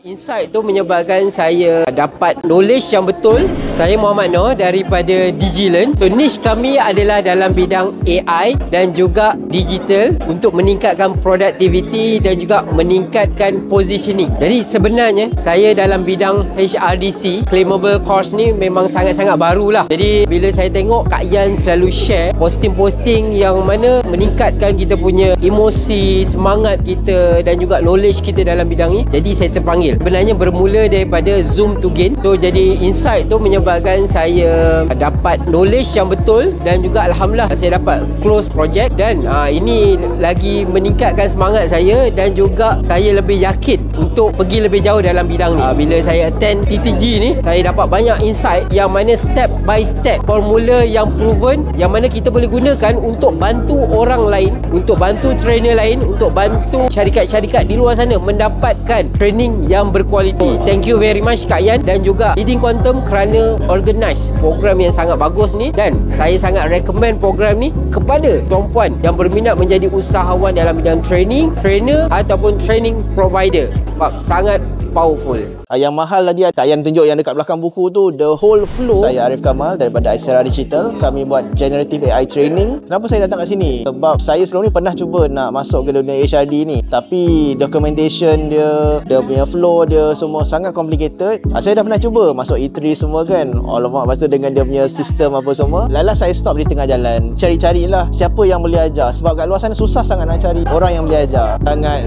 Insight tu menyebabkan saya dapat knowledge yang betul. Saya Muhammad Noor daripada DigiLearn. So niche kami adalah dalam bidang AI dan juga digital untuk meningkatkan productivity dan juga meningkatkan positioning. Jadi sebenarnya saya dalam bidang HRDC, claimable course ni memang sangat-sangat barulah. Jadi bila saya tengok Kak Yan selalu share posting-posting yang mana meningkatkan kita punya emosi, semangat kita dan juga knowledge kita dalam bidang ni, jadi saya terpanggil. Sebenarnya bermula daripada Zoom to Gain. So jadi insight tu menyebabkan saya dapat knowledge yang betul dan juga Alhamdulillah saya dapat close project dan ini lagi meningkatkan semangat saya dan juga saya lebih yakin untuk pergi lebih jauh dalam bidang ni. Bila saya attend TTG ni, saya dapat banyak insight yang mana step by step formula yang proven yang mana kita boleh gunakan untuk bantu orang lain, untuk bantu trainer lain, untuk bantu syarikat-syarikat di luar sana mendapatkan training yang berkualiti. Thank you very much Kak Yan dan juga Leading Quantum kerana organize program yang sangat bagus ni, dan saya sangat recommend program ni kepada tuan-puan yang berminat menjadi usahawan dalam bidang training, trainer ataupun training provider sebab sangat powerful. Yang mahal tadi Kak Yan tunjuk yang dekat belakang buku tu, The Whole Flow. Saya Arif Kamal daripada Aisera Digital. Kami buat generative AI training. Kenapa saya datang kat sini? Sebab saya sebelum ni pernah cuba nak masuk ke dunia HRD ni, tapi documentation dia punya flow dia semua sangat complicated. Saya dah pernah cuba masuk E3 semua kan, alamak, lepas tu dengan dia punya sistem apa semua, lala saya stop di tengah jalan. Cari-carilah siapa yang boleh ajar, sebab kat luar sana susah sangat nak cari orang yang boleh ajar.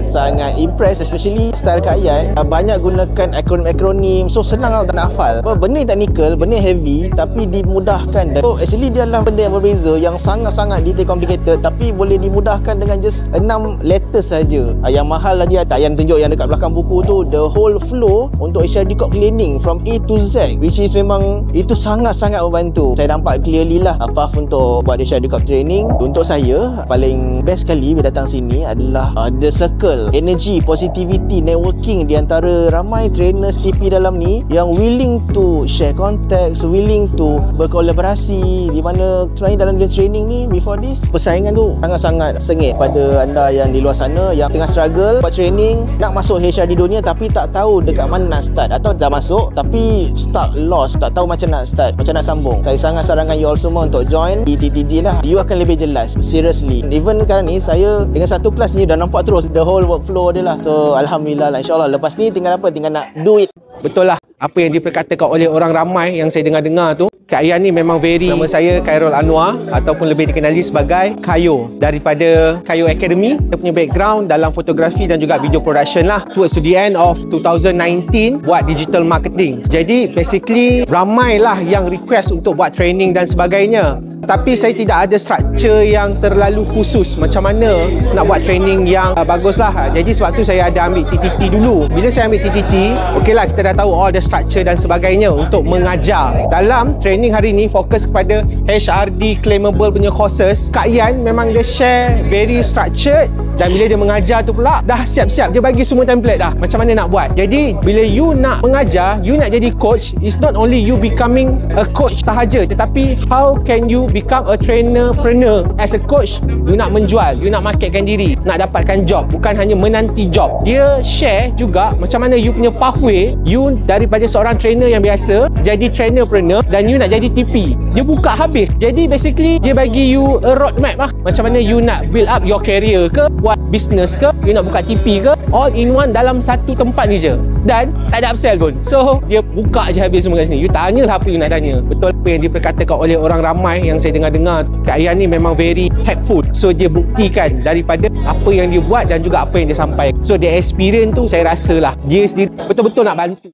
Sangat impress, especially style Kak Yan, banyak gunakan akronim, so senang tak nak hafal. Benda technical, benda heavy tapi dimudahkan. So actually dia adalah benda yang berbeza, yang sangat-sangat detail complicated tapi boleh dimudahkan dengan just 6 letters saja. Yang mahal tadi Kak Yan tunjuk yang dekat belakang buku tu, The Whole Flow untuk HRD Corp Cleaning from A to Z, which is memang itu sangat-sangat membantu. Saya nampak clearly lah path untuk buat HRD Corp training. Untuk saya paling best sekali bila datang sini adalah the circle, energy, positivity, networking di antara ramai trainers TP dalam ni yang willing to share contacts, willing to berkolaborasi, di mana sebenarnya dalam dunia training ni before this persaingan tu sangat-sangat sengit. Pada anda yang di luar sana yang tengah struggle buat training, nak masuk HR di dunia tapi tak tahu dekat mana nak start, atau dah masuk tapi stuck, lost, tak tahu macam nak start, macam nak sambung, saya sangat sarankan you all semua untuk join di TTG lah. You akan lebih jelas, seriously. Even sekarang ni saya dengan satu kelas ni dah nampak terus the whole workflow dia lah. So Alhamdulillah lah, insyaAllah lepas ni tinggal apa? Tinggal nak do it. Betul lah apa yang diperkatakan oleh orang ramai yang saya dengar-dengar tu. Kak Yan ni memang very. Nama saya Khairul Anwar ataupun lebih dikenali sebagai Kayo, daripada Kayo Academy. Kita punya background dalam fotografi dan juga video production lah. Towards to the end of 2019 buat digital marketing. Jadi basically ramailah yang request untuk buat training dan sebagainya. Tapi saya tidak ada structure yang terlalu khusus macam mana nak buat training yang bagus lah. Jadi sebab tu saya ada ambil TTT dulu. Bila saya ambil TTT, okeylah kita dah tahu all the structure dan sebagainya untuk mengajar. Dalam training hari ni fokus kepada HRD claimable punya courses. Kak Yan memang dia share very structured, dan bila dia mengajar tu pula dah siap-siap, dia bagi semua template dah macam mana nak buat. Jadi bila you nak mengajar, you nak jadi coach, it's not only you becoming a coach sahaja, tetapi how can you become a trainer-preneur. As a coach, you nak menjual, you nak marketkan diri, nak dapatkan job, bukan hanya menanti job. Dia share juga macam mana you punya pathway, you daripada seorang trainer yang biasa jadi trainer-preneur dan you nak jadi TP. Dia buka habis. Jadi basically dia bagi you a roadmap lah, macam mana you nak build up your career ke, buat business ke, you nak buka TP ke, all in one dalam satu tempat ni je, dan tak ada upsell pun. So dia buka je habis semua kat sini. You tanya lah apa you nak tanya. Betul apa yang diperkatakan oleh orang ramai yang saya dengar-dengar. Kak Yan ni memang very helpful. So dia buktikan daripada apa yang dia buat dan juga apa yang dia sampaikan. So the experience tu saya rasa lah dia sendiri betul-betul nak bantu.